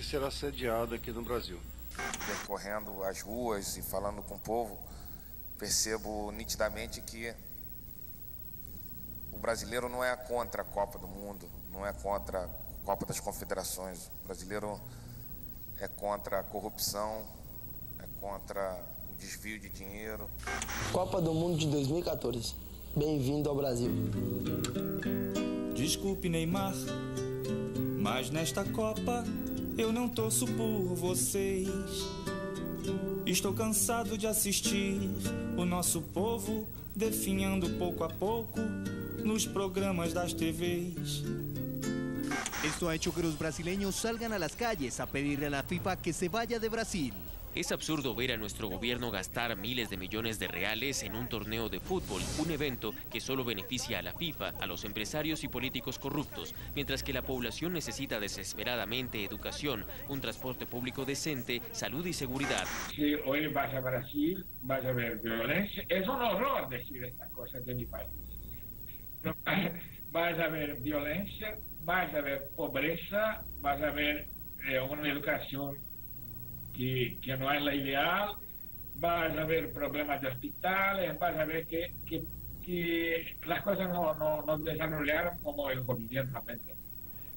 que será sediada aqui no Brasil. Percorrendo as ruas e falando com o povo, percebo nitidamente que o brasileiro não é contra a Copa do Mundo, não é contra a Copa das Confederações. O brasileiro é contra a corrupção, é contra o desvio de dinheiro. Copa do Mundo de 2014. Bem-vindo ao Brasil. Desculpe, Neymar, mas nesta Copa eu não torço por vocês. Estou cansado de assistir o nosso povo definhando pouco a pouco nos programas das TVs. Esto ha hecho que los brasileños salgan a las calles a pedirle a la FIFA que se vaya de Brasil. Es absurdo ver a nuestro gobierno gastar miles de millones de reales en un torneo de fútbol, un evento que solo beneficia a la FIFA, a los empresarios y políticos corruptos, mientras que la población necesita desesperadamente educación, un transporte público decente, salud y seguridad. Si hoy vas a Brasil, vas a ver violencia. Es un horror decir estas cosas de mi país. Vas a ver violencia, vas a ver pobreza, vas a ver una educación que no es la ideal, vas a ver problemas de hospitales, vas a ver que las cosas no desarrollaron como el gobierno pretende.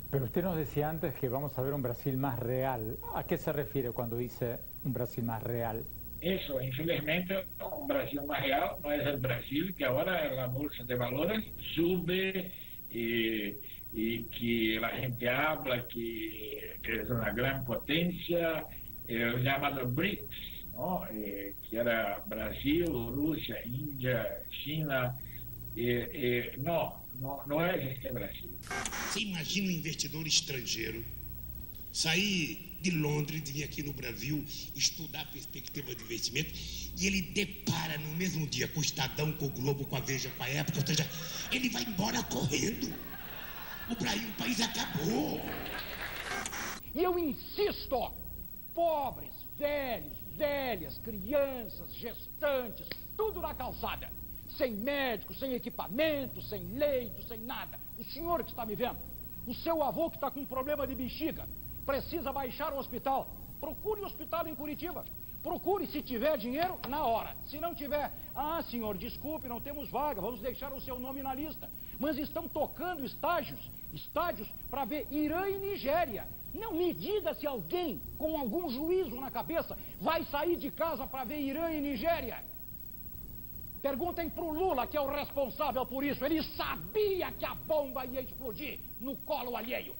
Pero usted nos decía antes que vamos a ver un Brasil más real. ¿A qué se refiere cuando dice un Brasil más real? Eso, infelizmente, un Brasil más real no es el Brasil que ahora en la bolsa de valores sube y que la gente habla que es una gran potencia, el llamado BRICS, ¿no? Que era Brasil, Rusia, India, China. No es este Brasil. Você imagina um investidor estrangeiro sair de Londres, vir aqui no Brasil, estudar a perspectiva de investimento, e ele depara no mesmo dia com o Estadão, com o Globo, com a Veja, com a Época, ou seja, ele vai embora correndo. O país acabou. E eu insisto, pobres, velhos, velhas, crianças, gestantes, tudo na calçada. Sem médico, sem equipamento, sem leito, sem nada. O senhor que está me vendo, o seu avô que está com um problema de bexiga, precisa baixar o hospital. Procure o hospital em Curitiba. Procure, se tiver dinheiro, na hora. Se não tiver, senhor, desculpe, não temos vaga, vamos deixar o seu nome na lista. Mas estão tocando estádios para ver Irã e Nigéria. Não me diga se alguém com algum juízo na cabeça vai sair de casa para ver Irã e Nigéria. Perguntem pro Lula, que é o responsável por isso. Ele sabia que a bomba ia explodir no colo alheio.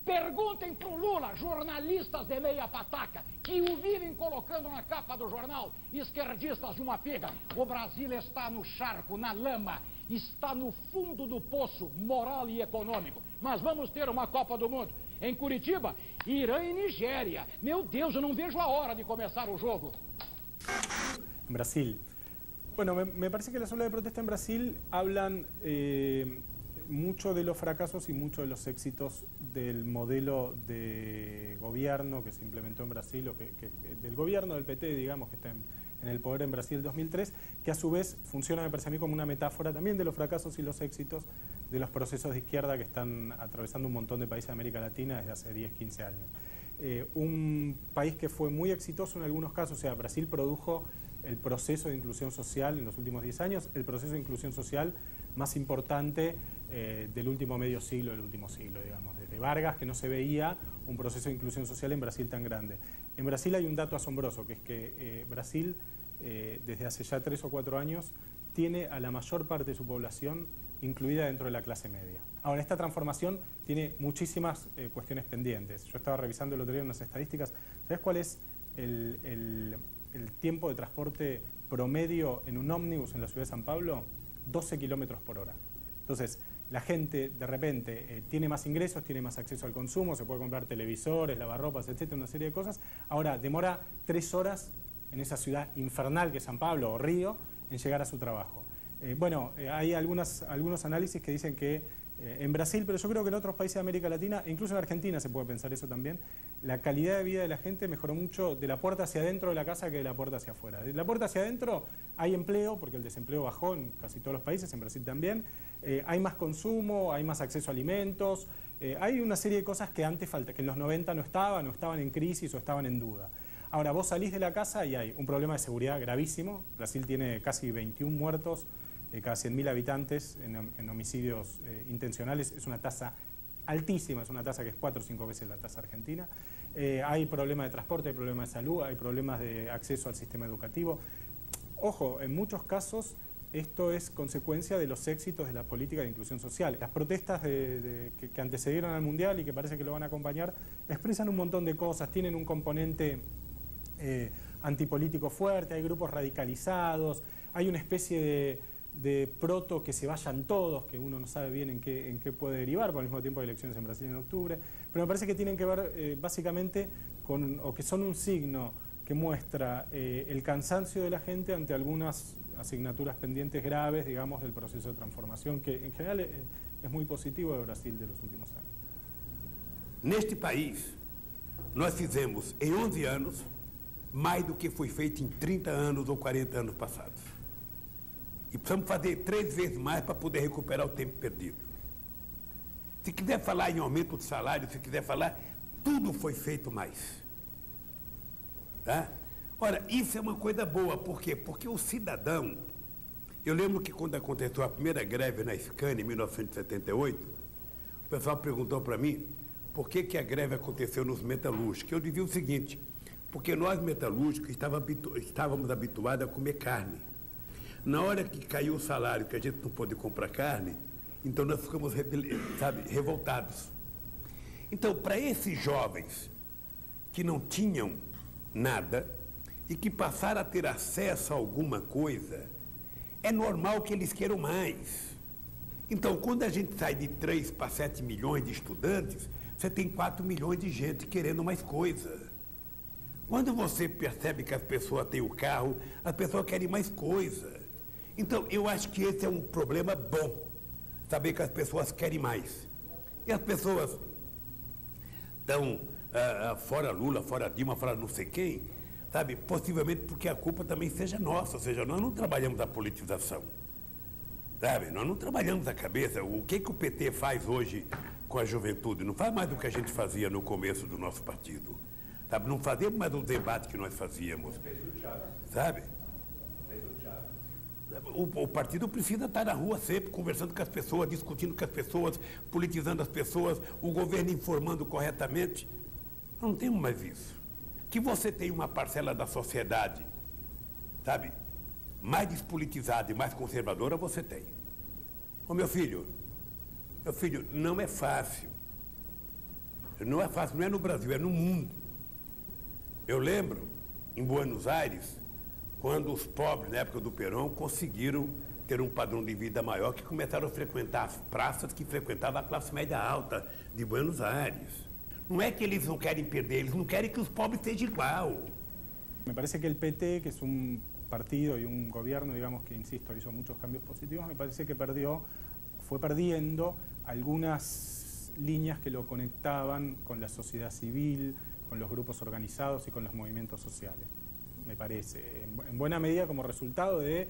Perguntem pro Lula, jornalistas de meia pataca, que o vivem colocando na capa do jornal, esquerdistas de uma figa. O Brasil está no charco, na lama, está no fundo do poço moral e econômico. Mas vamos ter uma Copa do Mundo em Curitiba, Irã e Nigéria. Meu Deus, eu não vejo a hora de começar o jogo. Brasil. Bueno, me parece que las olas de protesta en Brasil hablan mucho de los fracasos y mucho de los éxitos del modelo de gobierno que se implementó en Brasil, o del gobierno del PT, digamos, que está en el poder en Brasil 2003, que a su vez funciona, me parece a mí, como una metáfora también de los fracasos y los éxitos de los procesos de izquierda que están atravesando un montón de países de América Latina desde hace 10, 15 años. Un país que fue muy exitoso en algunos casos, o sea, Brasil produjo el proceso de inclusión social en los últimos 10 años, el proceso de inclusión social más importante del último medio siglo, del último siglo, digamos. Desde Vargas, que no se veía un proceso de inclusión social en Brasil tan grande. En Brasil hay un dato asombroso, que es que Brasil, desde hace ya 3 o 4 años, tiene a la mayor parte de su población incluida dentro de la clase media. Ahora, esta transformación tiene muchísimas cuestiones pendientes. Yo estaba revisando el otro día unas estadísticas. ¿Sabes cuál es el tiempo de transporte promedio en un ómnibus en la ciudad de San Pablo? 12 kilómetros por hora. Entonces, la gente de repente tiene más ingresos, tiene más acceso al consumo, se puede comprar televisores, lavarropas, etcétera, una serie de cosas. Ahora, demora 3 horas en esa ciudad infernal que es San Pablo o Río en llegar a su trabajo. Hay algunos análisis que dicen que en Brasil, pero yo creo que en otros países de América Latina, e incluso en Argentina se puede pensar eso también, la calidad de vida de la gente mejoró mucho de la puerta hacia adentro de la casa que de la puerta hacia afuera. De la puerta hacia adentro hay empleo, porque el desempleo bajó en casi todos los países, en Brasil también, hay más consumo, hay más acceso a alimentos, Hay una serie de cosas que antes falta, que en los 90 no estaban en crisis o estaban en duda. Ahora, vos salís de la casa y hay un problema de seguridad gravísimo. Brasil tiene casi 21 muertos cada 100.000 habitantes en homicidios intencionales. Es una tasa altísima, es una tasa que es 4 o 5 veces la tasa argentina. Hay problemas de transporte, hay problemas de salud, hay problemas de acceso al sistema educativo. Ojo, en muchos casos esto es consecuencia de los éxitos de la política de inclusión social. Las protestas que antecedieron al Mundial y que parece que lo van a acompañar expresan un montón de cosas, tienen un componente antipolítico fuerte, hay grupos radicalizados, hay una especie de proto que se vayan todos, que uno no sabe bien en qué puede derivar, por al mismo tiempo hay elecciones en Brasil en octubre, pero me parece que tienen que ver básicamente o que son un signo que muestra el cansancio de la gente ante algunas asignaturas pendientes graves, digamos, del proceso de transformación, que en general es muy positivo de Brasil de los últimos años. Neste país, nós fizemos em 11 anos mais do que foi feito em 30 anos ou 40 anos passados. E precisamos fazer 3 vezes mais para poder recuperar o tempo perdido. Se quiser falar em aumento de salário, se quiser falar, tudo foi feito mais. Tá? Ora, isso é uma coisa boa, por quê? Porque o cidadão, eu lembro que quando aconteceu a primeira greve na Scania, em 1978, o pessoal perguntou para mim por que a greve aconteceu nos metalúrgicos. Eu dizia o seguinte, porque nós metalúrgicos estávamos habituados a comer carne. Na hora que caiu o salário, que a gente não pôde comprar carne, então nós ficamos, revoltados. Então, para esses jovens que não tinham nada e que passaram a ter acesso a alguma coisa, é normal que eles queiram mais. Então, quando a gente sai de 3 para 7 milhões de estudantes, você tem 4 milhões de gente querendo mais coisa. Quando você percebe que as pessoas têm o carro, as pessoas querem mais coisa. Então, eu acho que esse é um problema bom, saber que as pessoas querem mais. E as pessoas estão fora Lula, fora Dilma, fora não sei quem, sabe? Possivelmente porque a culpa também seja nossa, ou seja, nós não trabalhamos a politização, sabe? Nós não trabalhamos a cabeça. O que o PT faz hoje com a juventude? Não faz mais do que a gente fazia no começo do nosso partido, sabe? Não fazemos mais os debates que nós fazíamos, sabe? O partido precisa estar na rua sempre, conversando com as pessoas, discutindo com as pessoas, politizando as pessoas, o governo informando corretamente. Não temos mais isso. Que você tem uma parcela da sociedade, sabe, mais despolitizada e mais conservadora, você tem. Ô, meu filho, não é fácil. Não é fácil, não é no Brasil, é no mundo. Eu lembro, em Buenos Aires, quando os pobres, na época do Perón, conseguiram ter um padrão de vida maior, que começaram a frequentar as praças que frequentava a classe média alta de Buenos Aires. Não é que eles não querem perder, eles não querem que os pobres sejam igual. Me parece que el PT, que es un partido y un gobierno, digamos, que, insisto, hizo muchos cambios positivos, me parece que fue perdiendo algunas líneas que lo conectaban con la sociedad civil, con los grupos organizados y con los movimientos sociales. Me parece, en buena medida como resultado de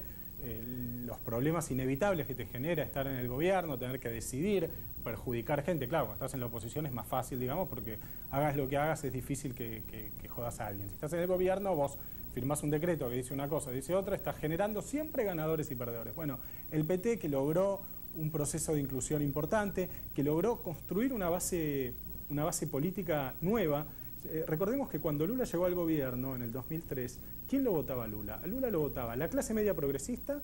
los problemas inevitables que te genera estar en el gobierno, tener que decidir, perjudicar gente. Claro, cuando estás en la oposición es más fácil, digamos, porque hagas lo que hagas es difícil que jodas a alguien. Si estás en el gobierno, vos firmás un decreto que dice una cosa, dice otra, estás generando siempre ganadores y perdedores. Bueno, el PT, que logró un proceso de inclusión importante, que logró construir una base política nueva. Recordemos que cuando Lula llegó al gobierno en el 2003, ¿quién lo votaba a Lula? A Lula lo votaba la clase media progresista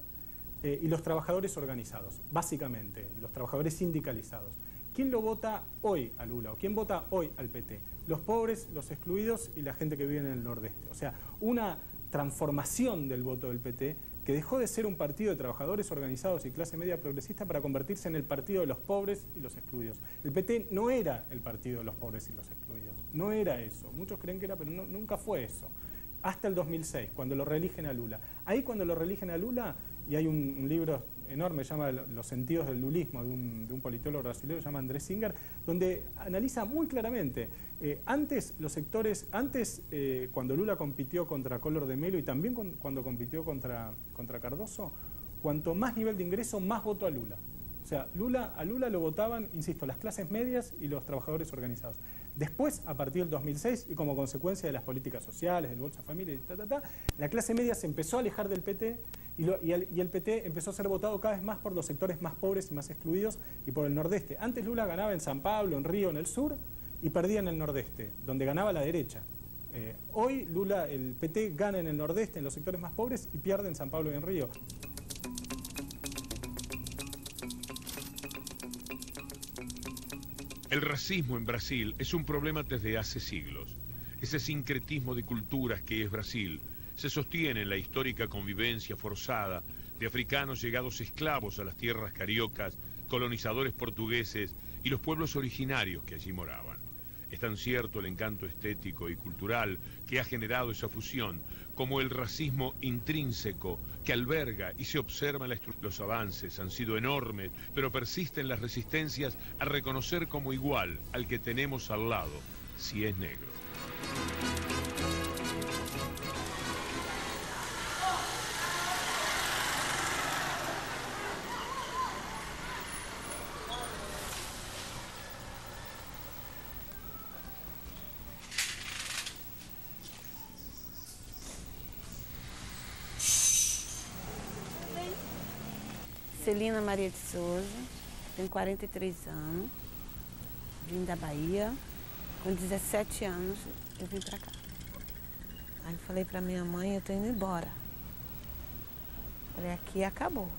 y los trabajadores organizados, básicamente, los trabajadores sindicalizados. ¿Quién lo vota hoy a Lula o quién vota hoy al PT? Los pobres, los excluidos y la gente que vive en el nordeste. O sea, una transformación del voto del PT que dejó de ser un partido de trabajadores organizados y clase media progresista para convertirse en el partido de los pobres y los excluidos. El PT no era el partido de los pobres y los excluidos, no era eso. Muchos creen que era, pero nunca fue eso. Hasta el 2006, cuando lo reeligen a Lula. Ahí cuando lo reeligen a Lula, y hay un libro enorme, se llama Los sentidos del lulismo, de un politólogo brasileño, se llama Andrés Singer, donde analiza muy claramente, antes los sectores, cuando Lula compitió contra Collor de Mello y también cuando compitió contra Cardoso, cuanto más nivel de ingreso, más voto a Lula. O sea, a Lula lo votaban, insisto, las clases medias y los trabajadores organizados. Después, a partir del 2006, y como consecuencia de las políticas sociales, del Bolsa Familia, la clase media se empezó a alejar del PT y el PT empezó a ser votado cada vez más por los sectores más pobres y más excluidos y por el nordeste. Antes Lula ganaba en San Pablo, en Río, en el sur, y perdía en el nordeste, donde ganaba la derecha. Hoy el PT gana en el nordeste, en los sectores más pobres, y pierde en San Pablo y en Río. El racismo en Brasil es un problema desde hace siglos. Ese sincretismo de culturas que es Brasil se sostiene en la histórica convivencia forzada de africanos llegados esclavos a las tierras cariocas, colonizadores portugueses y los pueblos originarios que allí moraban. Es tan cierto el encanto estético y cultural que ha generado esa fusión, como el racismo intrínseco que alberga y se observa en la estructura. Los avances han sido enormes, pero persisten las resistencias a reconocer como igual al que tenemos al lado, si es negro. Celina Maria de Souza, tenho 43 anos, vim da Bahia, com 17 anos eu vim para cá. Aí falei para minha mãe, eu tô indo embora. Falei, aqui acabou.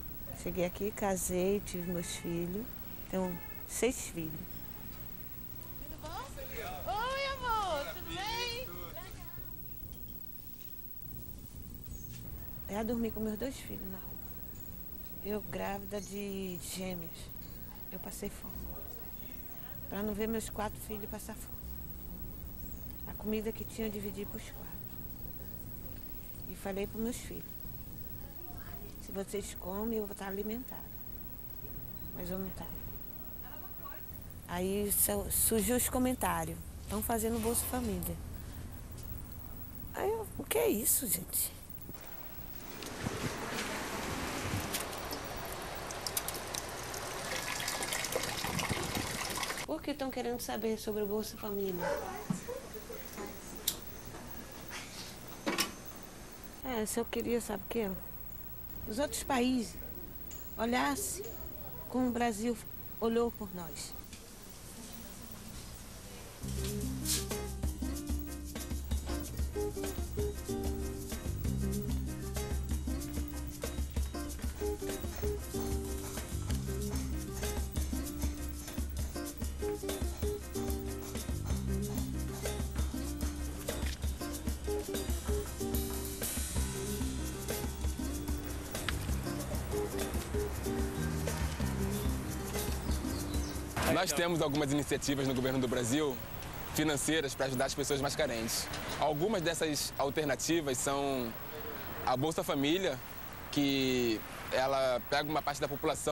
Cheguei aqui, casei, tive meus filhos, tenho 6 filhos. Tudo bom? Oi, amor, tudo bem? Eu ia dormir com meus 2 filhos na rua. Eu grávida de gêmeas, eu passei fome. Para não ver meus 4 filhos passar fome. A comida que tinha eu dividi para os 4. E falei para os meus filhos, se vocês comem, eu vou estar alimentada. Mas eu não estava. Aí surgiu os comentários, estão fazendo Bolsa Família. Aí eu, o que é isso, gente? Por que estão querendo saber sobre o Bolsa Família? Se eu queria, sabe o quê? Os outros países olhassem como o Brasil olhou por nós. Nós temos algumas iniciativas no governo do Brasil financeiras para ajudar as pessoas mais carentes. Algumas dessas alternativas são a Bolsa Família, que ela pega uma parte da população